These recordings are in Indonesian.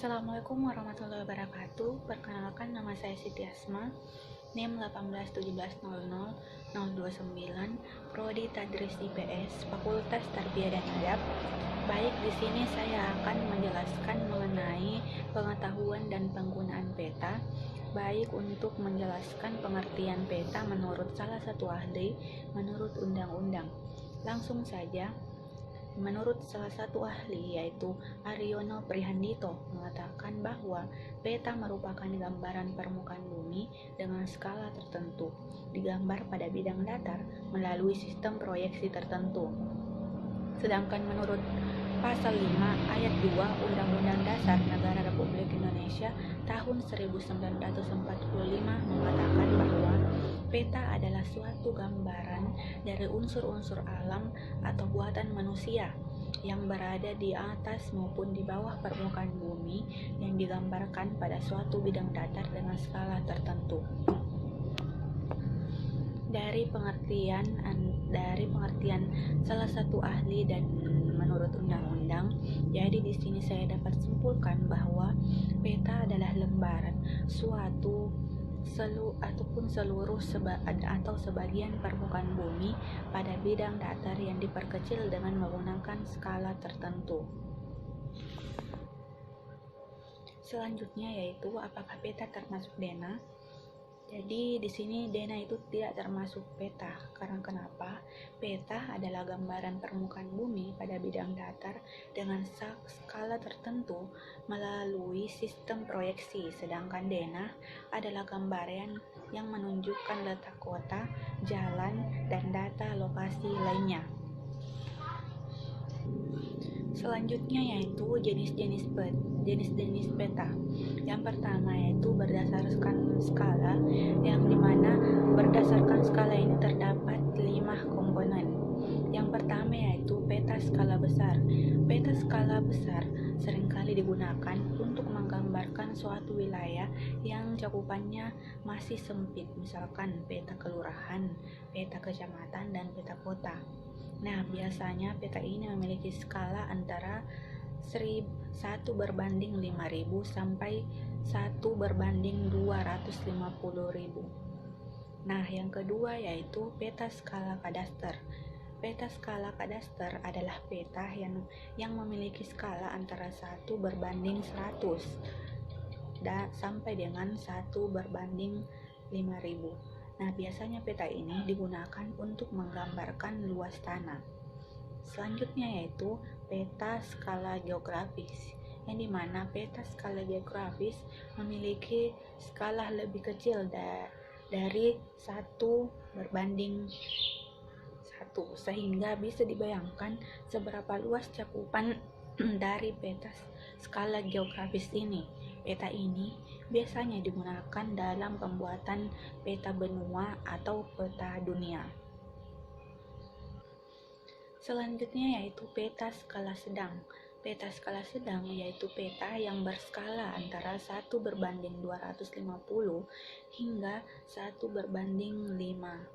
Assalamualaikum warahmatullahi wabarakatuh. Perkenalkan, nama saya Siti Asma, NIM 181700029, Prodi Tadris IPS, Fakultas Tarbiyah dan Adab. Baik, di sini saya akan menjelaskan mengenai pengetahuan dan penggunaan peta. Baik untuk menjelaskan pengertian peta menurut salah satu ahli, menurut undang-undang. Langsung saja. Menurut salah satu ahli, yaitu Aryono Prihandito, mengatakan bahwa peta merupakan gambaran permukaan bumi dengan skala tertentu, digambar pada bidang datar melalui sistem proyeksi tertentu. Sedangkan menurut Pasal 5 Ayat 2 Undang-Undang Dasar Negara Republik Indonesia tahun 1945 mengatakan bahwa peta adalah suatu gambaran dari unsur-unsur alam atau buatan manusia yang berada di atas maupun di bawah permukaan bumi yang digambarkan pada suatu bidang datar dengan skala tertentu. Dari pengertian salah satu ahli dan menurut undang-undang, jadi di sini saya dapat simpulkan bahwa peta adalah lembaran suatu seluruh atau sebagian permukaan bumi pada bidang datar yang diperkecil dengan menggunakan skala tertentu. Selanjutnya yaitu apakah peta termasuk DENA? Jadi di sini DENA itu tidak termasuk peta. Karena kenapa? Peta adalah gambaran permukaan bumi pada bidang datar dengan skala tertentu melalui sistem proyeksi, sedangkan DENA adalah gambaran yang menunjukkan letak kota, jalan, dan data lokasi lainnya. Selanjutnya yaitu jenis-jenis peta. Yang pertama yaitu berdasarkan skala, yang dimana berdasarkan skala ini terdapat 5 komponen. Yang pertama yaitu peta skala besar. Peta skala besar seringkali digunakan untuk menggambarkan suatu wilayah yang cakupannya masih sempit, misalkan peta kelurahan, peta kecamatan, dan peta kota. Nah, biasanya peta ini memiliki skala antara 1/5.000 sampai 1/250.000. Nah, yang kedua yaitu peta skala kadaster. Peta skala kadaster adalah peta yang memiliki skala antara 1/100 sampai dengan 1/5.000. Nah, biasanya peta ini digunakan untuk menggambarkan luas tanah. Selanjutnya yaitu peta skala geografis, yang dimana peta skala geografis memiliki skala lebih kecil dari 1/1, sehingga bisa dibayangkan seberapa luas cakupan dari peta skala geografis ini. Peta ini biasanya digunakan dalam pembuatan peta benua atau peta dunia. Selanjutnya yaitu peta skala sedang. Peta skala sedang yaitu peta yang berskala antara 1/250 hingga 1/5.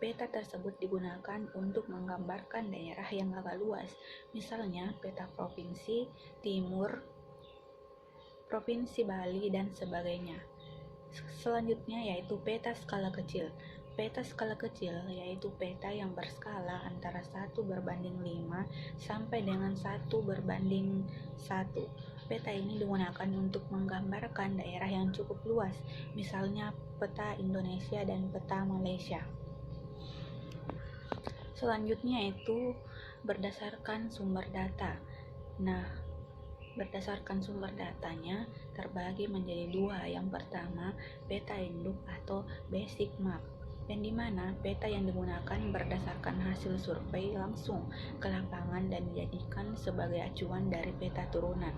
Peta tersebut digunakan untuk menggambarkan daerah yang agak luas, misalnya peta provinsi timur, provinsi Bali, dan sebagainya. Selanjutnya yaitu peta skala kecil. Peta skala kecil yaitu peta yang berskala antara 1/5 sampai dengan 1/1. Peta ini digunakan untuk menggambarkan daerah yang cukup luas, misalnya peta Indonesia dan peta Malaysia. Selanjutnya itu berdasarkan sumber data. Nah, berdasarkan sumber datanya terbagi menjadi 2. Yang pertama, peta induk atau basic map, dan dimana peta yang digunakan berdasarkan hasil survei langsung ke lapangan dan dijadikan sebagai acuan dari peta turunan.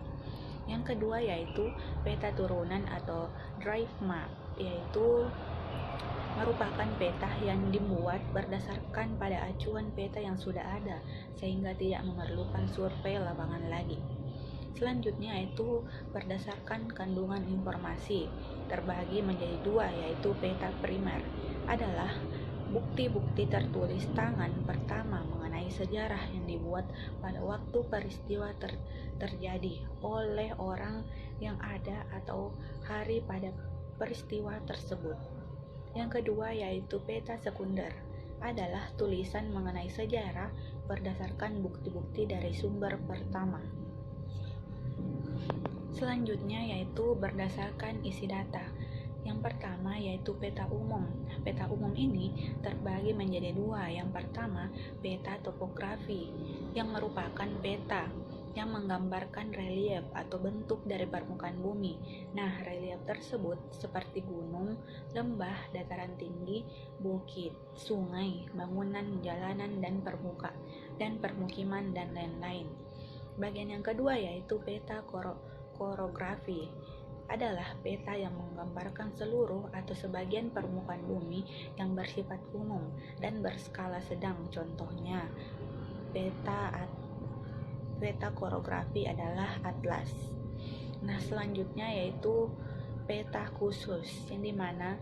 Yang kedua yaitu peta turunan atau drive map, yaitu merupakan peta yang dibuat berdasarkan pada acuan peta yang sudah ada, sehingga tidak memerlukan survei lapangan lagi. Selanjutnya yaitu berdasarkan kandungan informasi, terbagi menjadi 2, yaitu peta primer adalah bukti-bukti tertulis tangan pertama mengenai sejarah yang dibuat pada waktu peristiwa terjadi oleh orang yang ada atau hari pada peristiwa tersebut. Yang kedua yaitu peta sekunder, adalah tulisan mengenai sejarah berdasarkan bukti-bukti dari sumber pertama. Selanjutnya yaitu berdasarkan isi data. Yang pertama yaitu peta umum. Peta umum ini terbagi menjadi dua. Yang pertama, peta topografi, yang merupakan peta yang menggambarkan relief atau bentuk dari permukaan bumi. Nah, relief tersebut seperti gunung, lembah, dataran tinggi, bukit, sungai, bangunan, jalanan, dan permukiman, dan lain-lain. Bagian yang kedua yaitu peta korografi, adalah peta yang menggambarkan seluruh atau sebagian permukaan bumi yang bersifat umum dan berskala sedang. Contohnya, peta korografi adalah atlas. Nah, selanjutnya yaitu peta khusus, yang dimana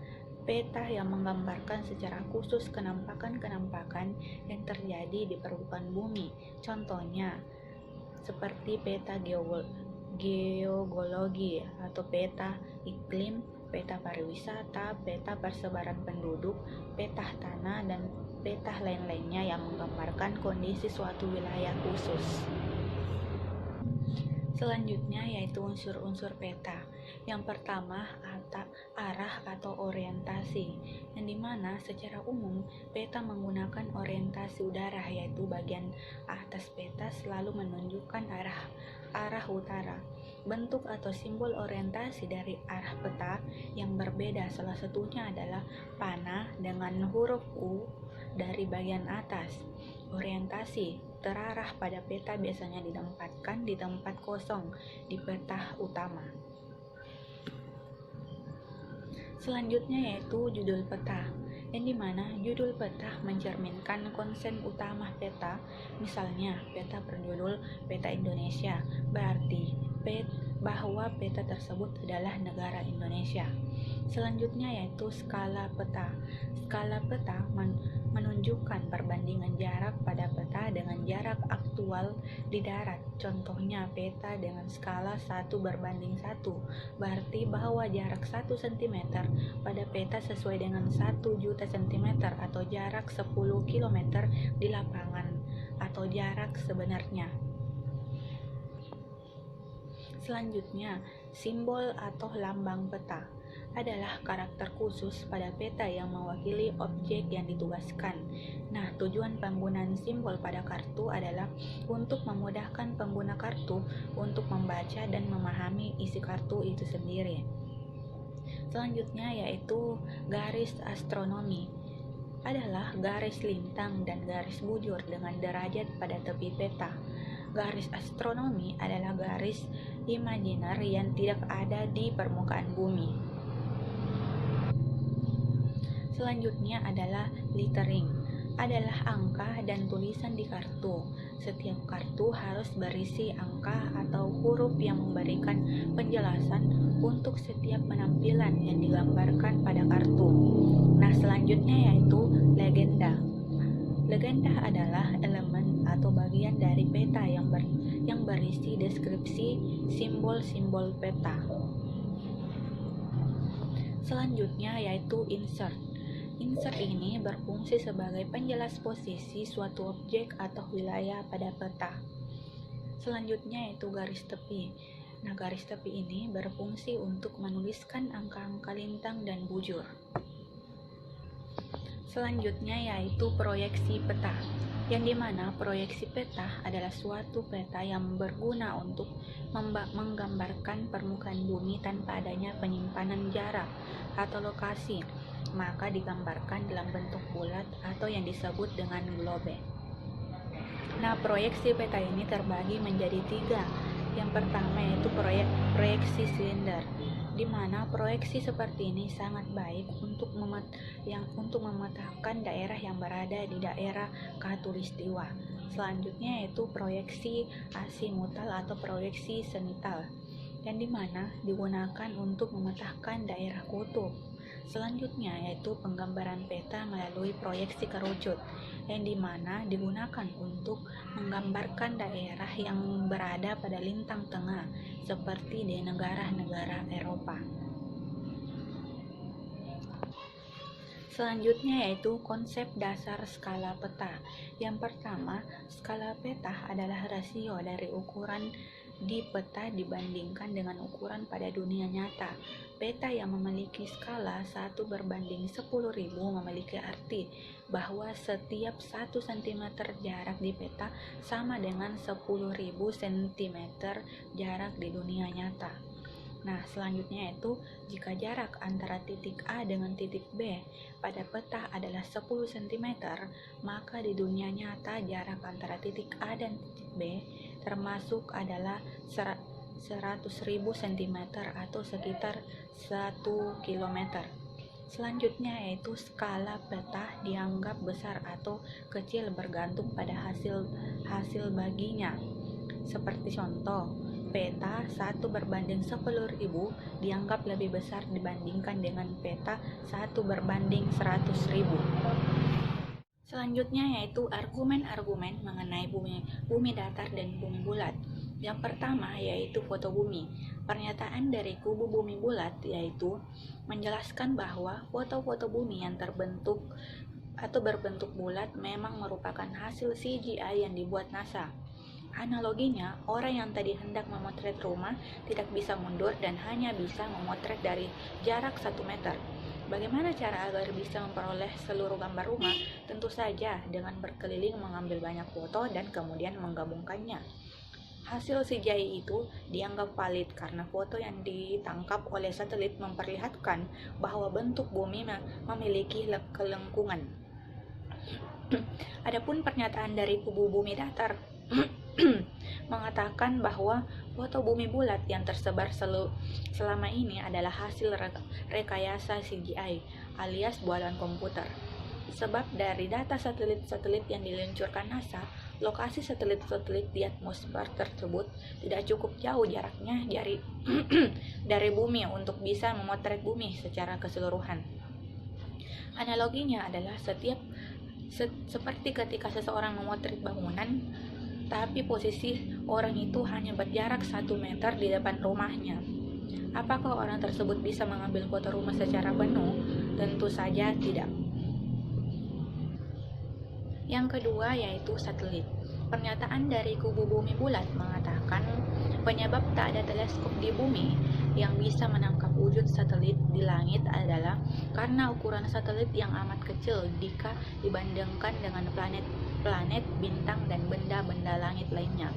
peta yang menggambarkan secara khusus kenampakan-kenampakan yang terjadi di permukaan bumi. Contohnya, seperti peta geologi atau peta iklim, peta pariwisata, peta persebaran penduduk, peta tanah, dan peta lain-lainnya yang menggambarkan kondisi suatu wilayah khusus. Selanjutnya yaitu unsur-unsur peta. Yang pertama, arah atau orientasi, yang dimana secara umum peta menggunakan orientasi udara, yaitu bagian atas peta selalu menunjukkan arah utara. Bentuk atau simbol orientasi dari arah peta yang berbeda, salah satunya adalah panah dengan huruf U dari bagian atas. Orientasi terarah pada peta biasanya ditempatkan di tempat kosong di peta utama. Selanjutnya yaitu judul peta, yang dimana judul peta mencerminkan konsen utama peta. Misalnya, peta berjudul Peta Indonesia, berarti bahwa peta tersebut adalah negara Indonesia. Selanjutnya yaitu skala peta. Skala peta menunjukkan perbandingan jarak pada peta dengan jarak aktual di darat. Contohnya, peta dengan skala 1:1, berarti bahwa jarak 1 cm pada peta sesuai dengan 1 juta cm atau jarak 10 km di lapangan atau jarak sebenarnya. Selanjutnya, simbol atau lambang peta adalah karakter khusus pada peta yang mewakili objek yang ditugaskan. Nah, tujuan penggunaan simbol pada kartu adalah untuk memudahkan pengguna kartu untuk membaca dan memahami isi kartu itu sendiri. Selanjutnya yaitu garis astronomi, adalah garis lintang dan garis bujur dengan derajat pada tepi peta. Garis astronomi adalah garis imajiner yang tidak ada di permukaan bumi. Selanjutnya adalah lettering, adalah angka dan tulisan di kartu. Setiap kartu harus berisi angka atau huruf yang memberikan penjelasan untuk setiap penampilan yang digambarkan pada kartu. Nah, selanjutnya yaitu legenda. Legenda adalah elemen atau bagian dari peta yang berisi deskripsi simbol-simbol peta. Selanjutnya yaitu insert. Insert ini berfungsi sebagai penjelas posisi suatu objek atau wilayah pada peta. Selanjutnya yaitu garis tepi. Nah, garis tepi ini berfungsi untuk menuliskan angka-angka lintang dan bujur. Selanjutnya yaitu proyeksi peta, yang dimana proyeksi peta adalah suatu peta yang berguna untuk menggambarkan permukaan bumi tanpa adanya penyimpanan jarak atau lokasi, maka digambarkan dalam bentuk bulat atau yang disebut dengan globe. Nah, proyeksi peta ini terbagi menjadi 3. Yang pertama yaitu proyeksi silinder, di mana proyeksi seperti ini sangat baik untuk memetakan daerah yang berada di daerah khatulistiwa. Selanjutnya yaitu proyeksi asimutal atau proyeksi zenital, yang dimana digunakan untuk memetakan daerah kutub. Selanjutnya yaitu penggambaran peta melalui proyeksi kerucut, yang dimana digunakan untuk menggambarkan daerah yang berada pada lintang tengah, seperti di negara-negara Eropa. Selanjutnya yaitu konsep dasar skala peta. Yang pertama, skala peta adalah rasio dari ukuran di peta dibandingkan dengan ukuran pada dunia nyata. Peta yang memiliki skala 1/10.000 memiliki arti bahwa setiap 1 cm jarak di peta sama dengan 10.000 cm jarak di dunia nyata. Nah, selanjutnya yaitu jika jarak antara titik A dengan titik B pada peta adalah 10 cm, maka di dunia nyata jarak antara titik A dan titik B termasuk adalah 100.000 cm atau sekitar 1 km. Selanjutnya yaitu skala peta dianggap besar atau kecil bergantung pada hasil baginya. Seperti contoh, peta 1/10.000 dianggap lebih besar dibandingkan dengan peta 1/100.000. Selanjutnya yaitu argumen-argumen mengenai bumi datar dan bumi bulat. Yang pertama yaitu foto bumi. Pernyataan dari kubu bumi bulat yaitu menjelaskan bahwa foto-foto bumi yang terbentuk atau berbentuk bulat memang merupakan hasil CGI yang dibuat NASA. Analoginya, orang yang tadi hendak memotret rumah tidak bisa mundur dan hanya bisa memotret dari jarak 1 meter. Bagaimana cara agar bisa memperoleh seluruh gambar rumah? Tentu saja dengan berkeliling mengambil banyak foto dan kemudian menggabungkannya. Hasil CGI itu dianggap valid karena foto yang ditangkap oleh satelit memperlihatkan bahwa bentuk bumi memiliki kelengkungan. Adapun pernyataan dari kubu bumi datar mengatakan bahwa foto bumi bulat yang tersebar selama ini adalah hasil rekayasa CGI alias buatan komputer. Sebab dari data satelit-satelit yang diluncurkan NASA, lokasi satelit-satelit di atmosfer tersebut tidak cukup jauh jaraknya dari bumi untuk bisa memotret bumi secara keseluruhan. Analoginya adalah seperti ketika seseorang memotret bangunan, tapi posisi orang itu hanya berjarak 1 meter di depan rumahnya. Apakah orang tersebut bisa mengambil foto rumah secara penuh? Tentu saja tidak. Yang kedua yaitu satelit. Pernyataan dari kubu bumi bulat mengatakan penyebab tak ada teleskop di bumi yang bisa menangkap wujud satelit di langit adalah karena ukuran satelit yang amat kecil jika dibandingkan dengan planet, bintang, dan benda-benda langit lainnya.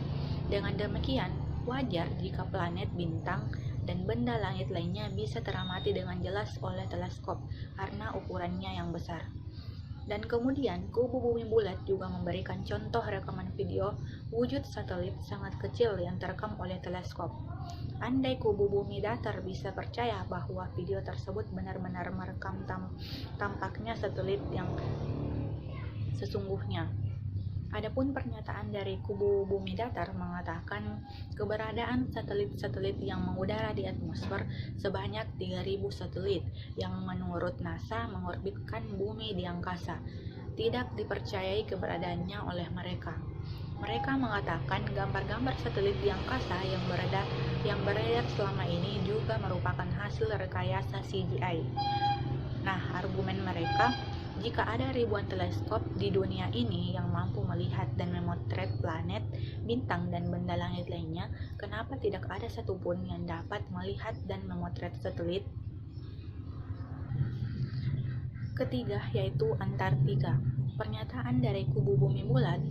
Dengan demikian, wajar jika planet, bintang, dan benda langit lainnya bisa teramati dengan jelas oleh teleskop karena ukurannya yang besar. Dan kemudian, kubu bumi bulat juga memberikan contoh rekaman video wujud satelit sangat kecil yang terekam oleh teleskop. Andai kubu bumi datar bisa percaya bahwa video tersebut benar-benar merekam tampaknya satelit yang sesungguhnya. Adapun pernyataan dari kubu bumi datar mengatakan keberadaan satelit-satelit yang mengudara di atmosfer sebanyak 3.000 satelit yang menurut NASA mengorbitkan bumi di angkasa. Tidak dipercayai keberadaannya oleh mereka. Mereka mengatakan gambar-gambar satelit di angkasa yang beredar selama ini juga merupakan hasil rekayasa CGI. Nah, argumen mereka, jika ada ribuan teleskop di dunia ini yang mampu melihat dan memotret planet, bintang, dan benda langit lainnya, kenapa tidak ada satupun yang dapat melihat dan memotret satelit? Ketiga yaitu Antartika. Pernyataan dari kubu bumi bulat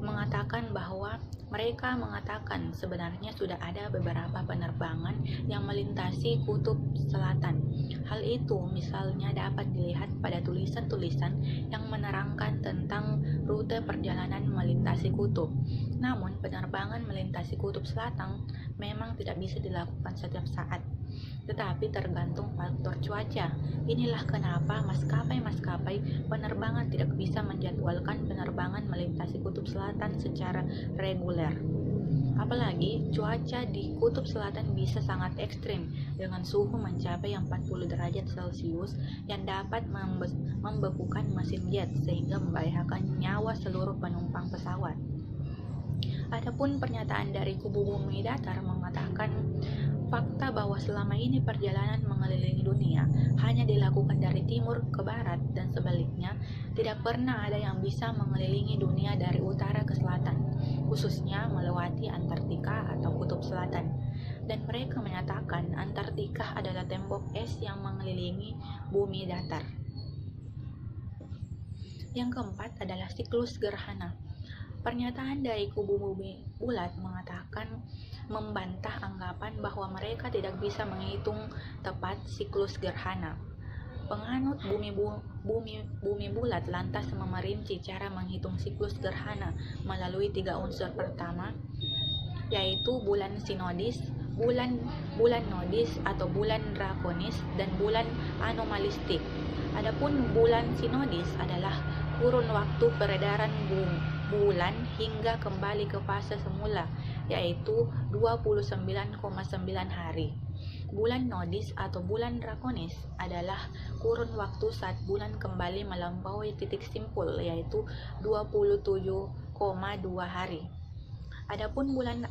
mengatakan bahwa mereka mengatakan sebenarnya sudah ada beberapa penerbangan yang melintasi kutub selatan. Hal itu misalnya dapat dilihat pada tulisan-tulisan yang menerangkan tentang rute perjalanan melintasi kutub. Namun penerbangan melintasi kutub selatan memang tidak bisa dilakukan setiap saat, tetapi tergantung faktor cuaca. Inilah kenapa maskapai penerbangan tidak bisa menjadwalkan penerbangan melintasi kutub selatan secara reguler. Apalagi cuaca di kutub selatan bisa sangat ekstrim dengan suhu mencapai 40 derajat Celcius yang dapat membekukan mesin jet sehingga membahayakan nyawa seluruh penumpang pesawat. Adapun pernyataan dari kubu bumi datar mengatakan fakta bahwa selama ini perjalanan mengelilingi dunia hanya dilakukan dari timur ke barat dan sebaliknya, tidak pernah ada yang bisa mengelilingi dunia dari utara ke selatan, khususnya melewati Antartika atau Kutub Selatan. Dan mereka menyatakan Antartika adalah tembok es yang mengelilingi bumi datar. Yang keempat adalah siklus gerhana. Pernyataan dari kubu bumi bulat mengatakan membantah anggapan bahwa mereka tidak bisa menghitung tepat siklus gerhana. Penganut bumi bulat lantas memerinci cara menghitung siklus gerhana melalui 3 unsur pertama, yaitu bulan sinodis, bulan nodis atau bulan drakonis, dan bulan anomalistik. Adapun bulan sinodis adalah kurun waktu peredaran bulan hingga kembali ke fase semula, yaitu 29,9 hari. Bulan nodis atau bulan drakonis adalah kurun waktu saat bulan kembali melampaui titik simpul, yaitu 27,2 hari. Adapun bulan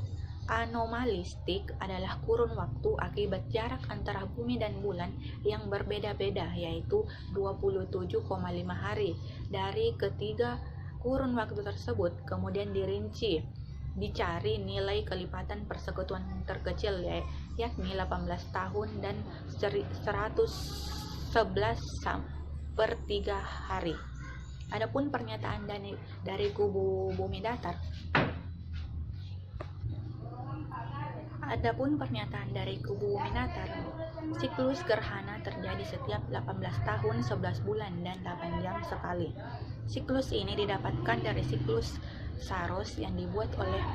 anomalistik adalah kurun waktu akibat jarak antara bumi dan bulan yang berbeda-beda, yaitu 27,5 hari. Dari ketiga kurun waktu tersebut kemudian dicari nilai kelipatan persekutuan terkecil, yakni 18 tahun dan 111/3 hari. Adapun pernyataan dari kubu bumi datar siklus gerhana terjadi setiap 18 tahun, 11 bulan, dan 8 jam sekali. Siklus ini didapatkan dari siklus Saros yang dibuat oleh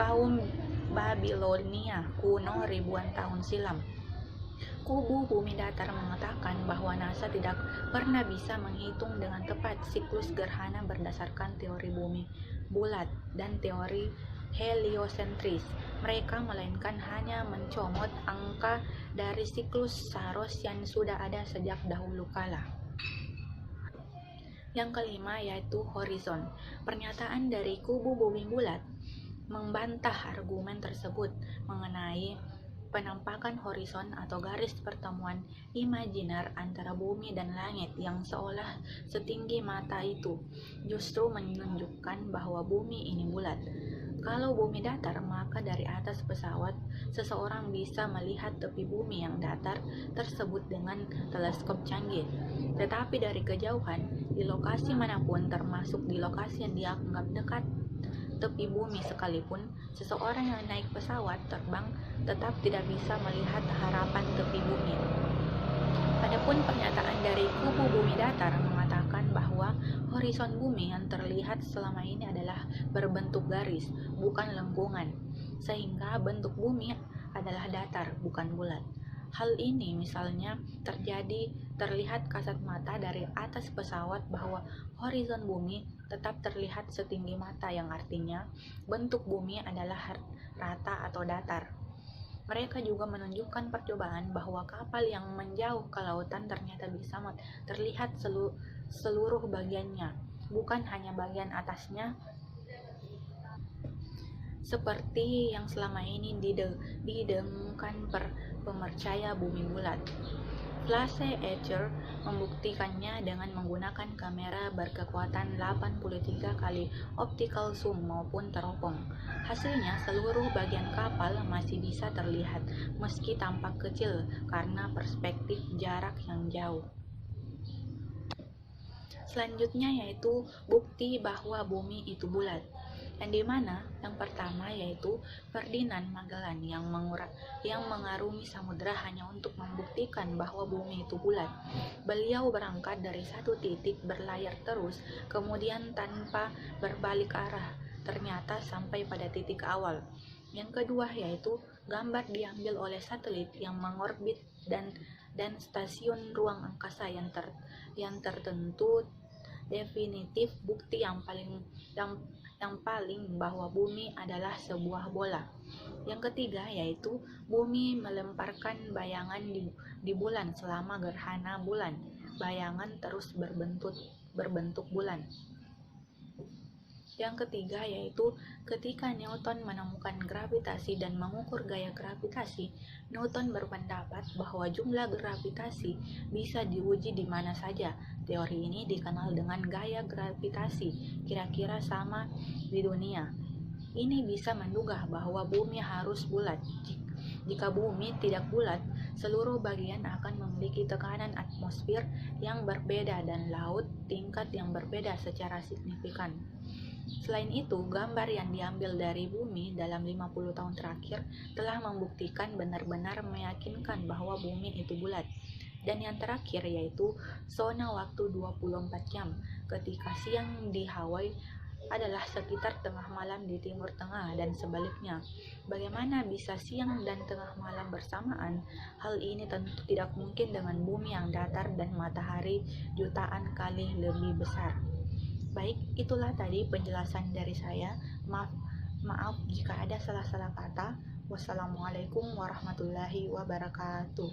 kaum Babilonia kuno ribuan tahun silam. Kubu bumi datar mengatakan bahwa NASA tidak pernah bisa menghitung dengan tepat siklus gerhana berdasarkan teori bumi bulat dan teori heliosentris. Mereka melainkan hanya mencomot angka dari siklus Saros yang sudah ada sejak dahulu kala. Yang kelima yaitu horizon. Pernyataan dari kubu bumi bulat membantah argumen tersebut mengenai penampakan horizon atau garis pertemuan imajiner antara bumi dan langit yang seolah setinggi mata itu justru menunjukkan bahwa bumi ini bulat. Kalau bumi datar, maka dari atas pesawat seseorang bisa melihat tepi bumi yang datar tersebut dengan teleskop canggih. Tetapi dari kejauhan, di lokasi manapun termasuk di lokasi yang dianggap dekat tepi bumi sekalipun, seseorang yang naik pesawat terbang tetap tidak bisa melihat harapan tepi bumi. Adapun pernyataan dari kubu bumi datar mengatakan bahwa horizon bumi yang terlihat selama ini adalah berbentuk garis, bukan lengkungan, sehingga bentuk bumi adalah datar, bukan bulat. Hal ini misalnya terlihat kasat mata dari atas pesawat bahwa horizon bumi tetap terlihat setinggi mata, yang artinya bentuk bumi adalah rata atau datar. Mereka juga menunjukkan percobaan bahwa kapal yang menjauh ke lautan ternyata bisa terlihat seluruh bagiannya, bukan hanya bagian atasnya seperti yang selama ini didengungkan pemercaya bumi bulat. Flash Etcher membuktikannya dengan menggunakan kamera berkekuatan 83 kali optical zoom maupun teropong. Hasilnya, seluruh bagian kapal masih bisa terlihat meski tampak kecil karena perspektif jarak yang jauh. Selanjutnya yaitu bukti bahwa bumi itu bulat. Yang dimana yang pertama yaitu Ferdinand Magellan yang mengarungi samudera hanya untuk membuktikan bahwa bumi itu bulat. Beliau berangkat dari satu titik berlayar terus, kemudian tanpa berbalik arah, ternyata sampai pada titik awal. Yang kedua yaitu gambar diambil oleh satelit yang mengorbit dan stasiun ruang angkasa yang tertentu definitif. Bukti Yang paling bahwa bumi adalah sebuah bola. Yang ketiga yaitu bumi melemparkan bayangan di bulan selama gerhana bulan. Bayangan terus berbentuk bulan. Yang ketiga yaitu ketika Newton menemukan gravitasi dan mengukur gaya gravitasi, Newton berpendapat bahwa jumlah gravitasi bisa diuji di mana saja. Teori ini dikenal dengan gaya gravitasi, kira-kira sama di dunia. Ini bisa menduga bahwa bumi harus bulat. Jika bumi tidak bulat, seluruh bagian akan memiliki tekanan atmosfer yang berbeda dan laut tingkat yang berbeda secara signifikan. Selain itu, gambar yang diambil dari bumi dalam 50 tahun terakhir telah membuktikan benar-benar meyakinkan bahwa bumi itu bulat. Dan yang terakhir yaitu zona waktu 24 jam. Ketika siang di Hawaii adalah sekitar tengah malam di Timur Tengah dan sebaliknya. Bagaimana bisa siang dan tengah malam bersamaan? Hal ini tentu tidak mungkin dengan bumi yang datar dan matahari jutaan kali lebih besar. Baik, itulah tadi penjelasan dari saya. Maaf jika ada salah-salah kata. Wassalamualaikum warahmatullahi wabarakatuh.